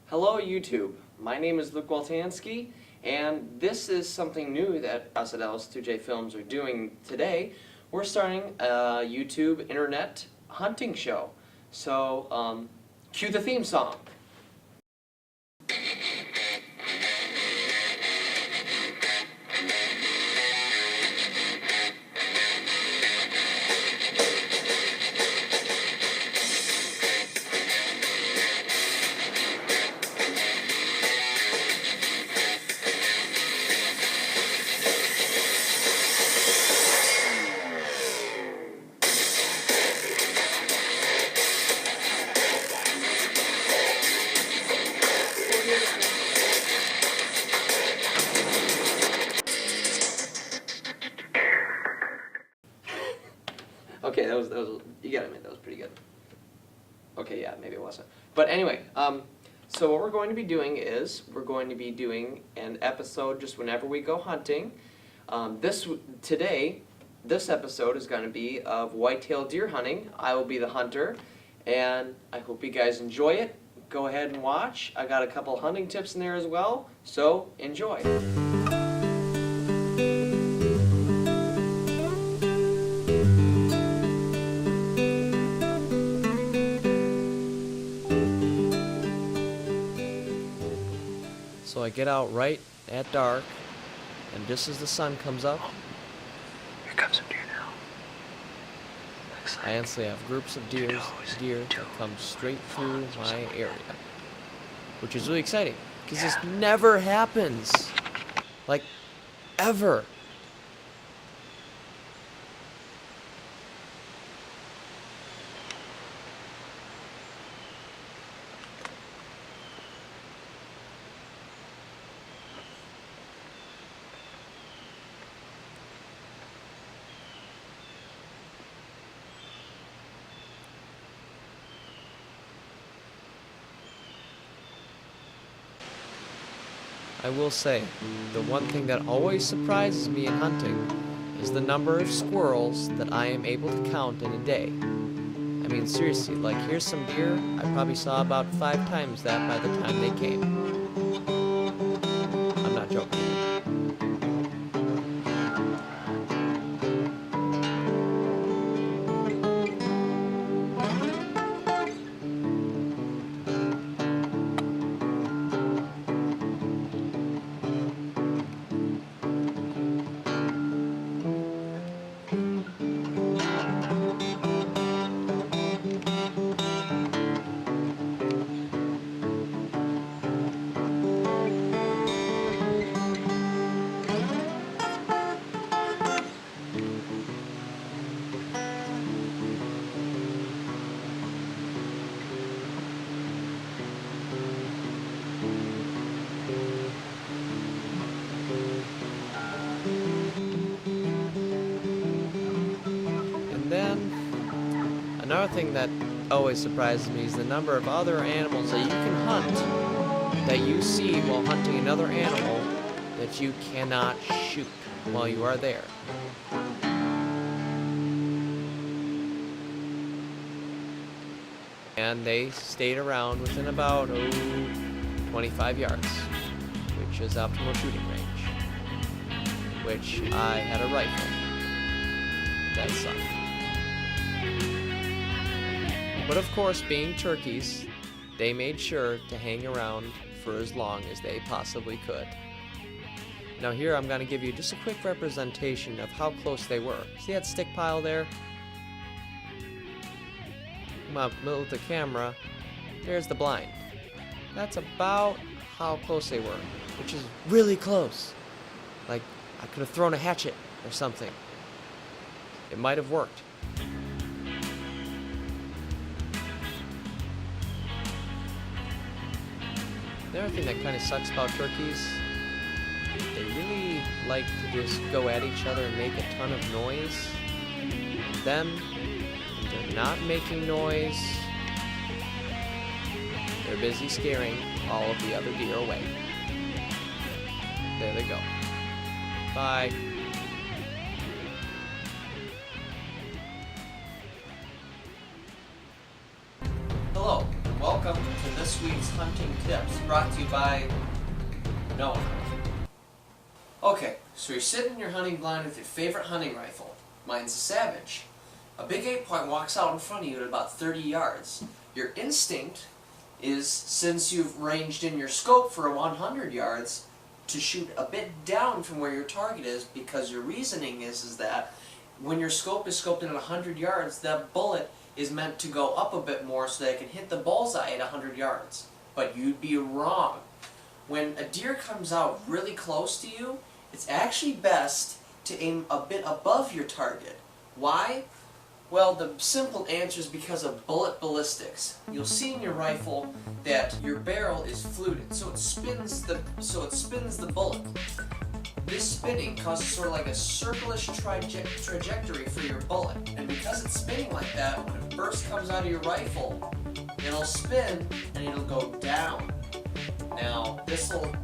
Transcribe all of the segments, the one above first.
Hello YouTube, my name is Luke Waltansky, and this is something new that us at LS2J Films are doing today. We're starting a YouTube internet hunting show. So, cue the theme song. Okay, that was you gotta admit that was pretty good. Okay, yeah, maybe it wasn't. But anyway, so what we're going to be doing is we're going to be doing an episode just whenever we go hunting. This episode is going to be of white-tailed deer hunting. I will be the hunter, and I hope you guys enjoy it. Go ahead and watch. I got a couple hunting tips in there as well, so enjoy. So I get out right at dark, and just as the sun comes up, Here comes some deer now. I instantly have groups of deer that come straight through my area, which is really exciting because this never happens, like ever. I will say, the one thing that always surprises me in hunting is the number of squirrels that I am able to count in a day. I mean, seriously, like, here's some deer. I probably saw about 5 times that by the time they came. I'm not joking. Another thing that always surprises me is the number of other animals that you can hunt that you see while hunting another animal that you cannot shoot while you are there. And they stayed around within about 25 yards, which is optimal shooting range, which I had a rifle. That sucked. But of course, being turkeys, they made sure to hang around for as long as they possibly could. Now here I'm going to give you just a quick representation of how close they were. See that stick pile there? Come up with the camera. There's the blind. That's about how close they were, which is really close. Like, I could have thrown a hatchet or something. It might have worked. The other thing that kind of sucks about turkeys, they really like to just go at each other and make a ton of noise. Then, when they're not making noise, they're busy scaring all of the other deer away. There they go. Bye. Hello, welcome to this this week's hunting tips, brought to you by no one. Okay, so you're sitting in your hunting blind with your favorite hunting rifle. Mine's a Savage. A big 8-point walks out in front of you at about 30 yards. Your instinct is, since you've ranged in your scope for 100 yards, to shoot a bit down from where your target is, because your reasoning is that when your scope is scoped in at 100 yards, that bullet is meant to go up a bit more so that it can hit the bullseye at 100 yards. But you'd be wrong. When a deer comes out really close to you, it's actually best to aim a bit above your target. Why? Well, the simple answer is because of bullet ballistics. You'll see in your rifle that your barrel is fluted, so it spins the bullet. This spinning causes sort of like a circle-ish trajectory for your bullet. And because it's spinning like that, when a burst comes out of your rifle, it'll spin and it'll go down. Now, this'll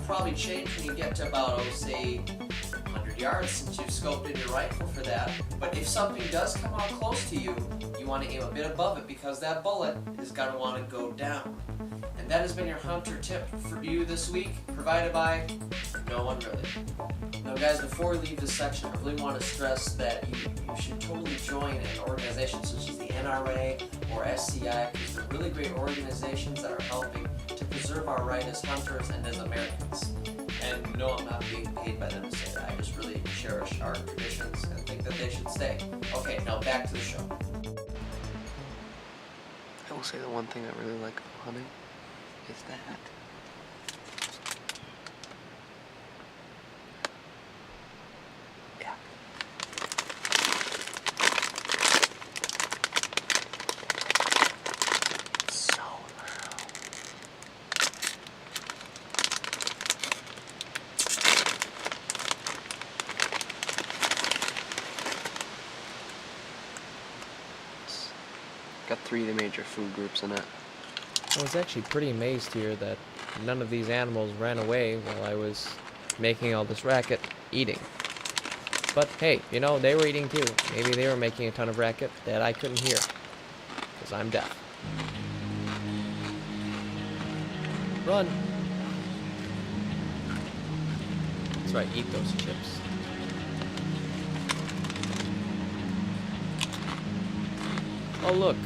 probably change when you get to about, say, 100 yards, since you've scoped in your rifle for that. But if something does come out close to you, you want to aim a bit above it, because that bullet is going to want to go down. And that has been your hunter tip for you this week, provided by no one really. Now guys, before we leave this section, I really want to stress that you should totally join an organization such as the NRA or SCI, because they're really great organizations that are helping to preserve our right as hunters and as Americans. And no, I'm not being paid by them to say that. I just really cherish our traditions and think that they should stay. Okay, now back to the show. I will say the one thing I really like about hunting is that. Yeah. It's so loud. It's got 3 of the major food groups in it. I was actually pretty amazed here that none of these animals ran away while I was making all this racket eating. But hey, you know, they were eating too. Maybe they were making a ton of racket that I couldn't hear, because I'm deaf. Run! That's right, eat those chips. Oh look,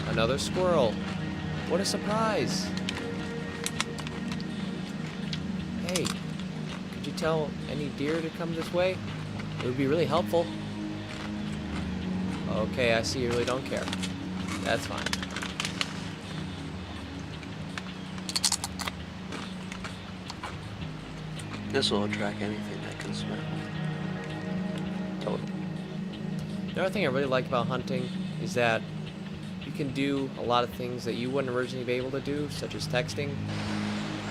another squirrel. What a surprise! Hey, could you tell any deer to come this way? It would be really helpful. Okay, I see you really don't care. That's fine. This will attract anything that can smell. Totally. The other thing I really like about hunting is that you can do a lot of things that you wouldn't originally be able to do, such as texting.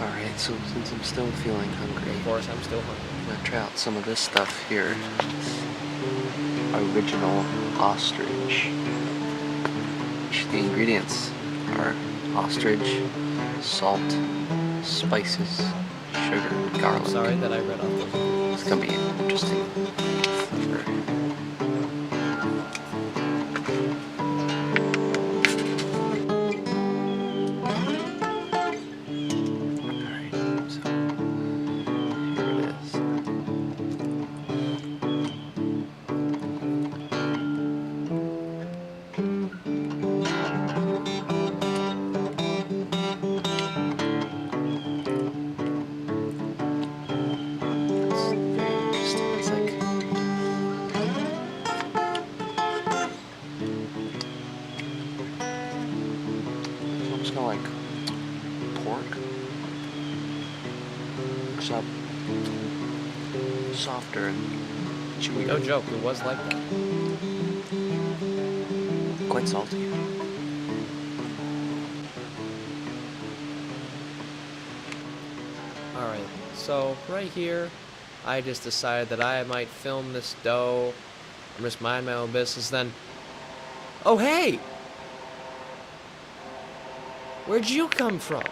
Alright, so since I'm still feeling hungry, Of course, I'm still hungry. I'm gonna try out some of this stuff here. Original ostrich. The ingredients are ostrich, salt, spices, sugar, garlic. I'm sorry that I read off those. It's gonna be an interesting flavor. Alright, so here it is. It's very interesting. It's like almost kind of like pork, except softer and chewier. No joke, it was like that. Quite salty. Alright, so right here, I just decided that I might film this doe, and just mind my own business, then... Oh, hey! Where'd you come from?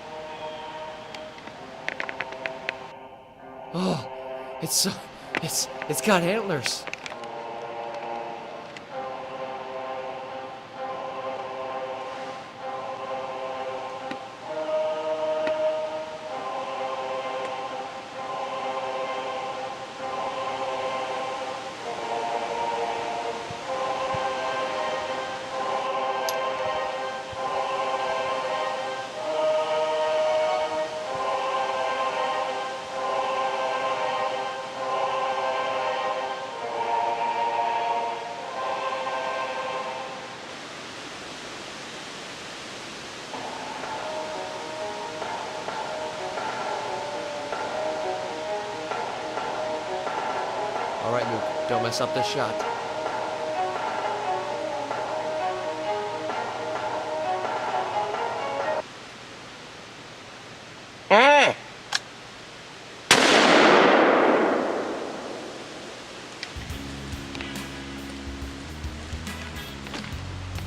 Oh, it's got antlers. All right, Luke, don't mess up this shot. Ah!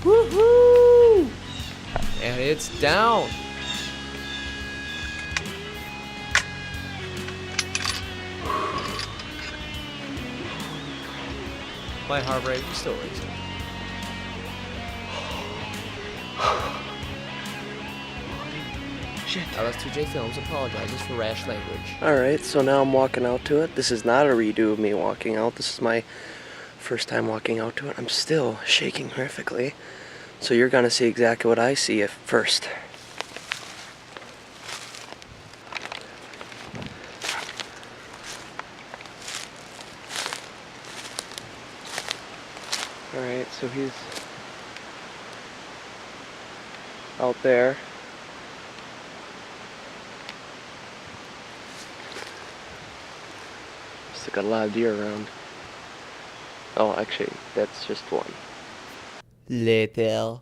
Woohoo! And it's down. My heart rate is still racing. Shit. LS2J Films apologizes for rash language. Alright, so now I'm walking out to it. This is not a redo of me walking out. This is my first time walking out to it. I'm still shaking horrifically. So you're gonna see exactly what I see at first. Alright, so he's out there. Still got a lot of deer around. Oh, actually, that's just one. Little.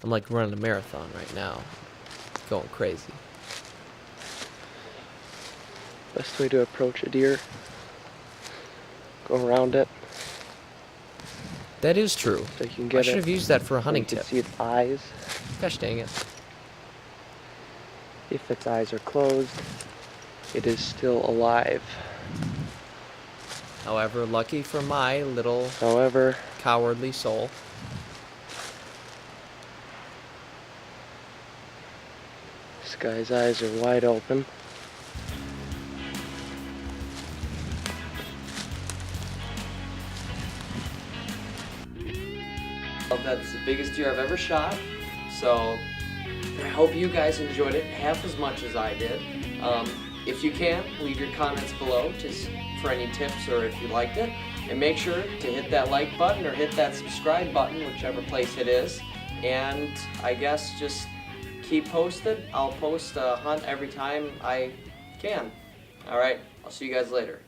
I'm like running a marathon right now. Going crazy. Best way to approach a deer. Go around it. That is true. So you can I get should it. have used that for a hunting You can tip. see its eyes. Gosh dang it. If its eyes are closed, it is still alive. However, lucky for my little However, cowardly soul, this guy's eyes are wide open. that's the biggest deer I've ever shot. So I hope you guys enjoyed it half as much as I did. If you can, leave your comments below for any tips or if you liked it. And make sure to hit that like button or hit that subscribe button, whichever place it is. And I guess just keep posted. I'll post a hunt every time I can. Alright, I'll see you guys later.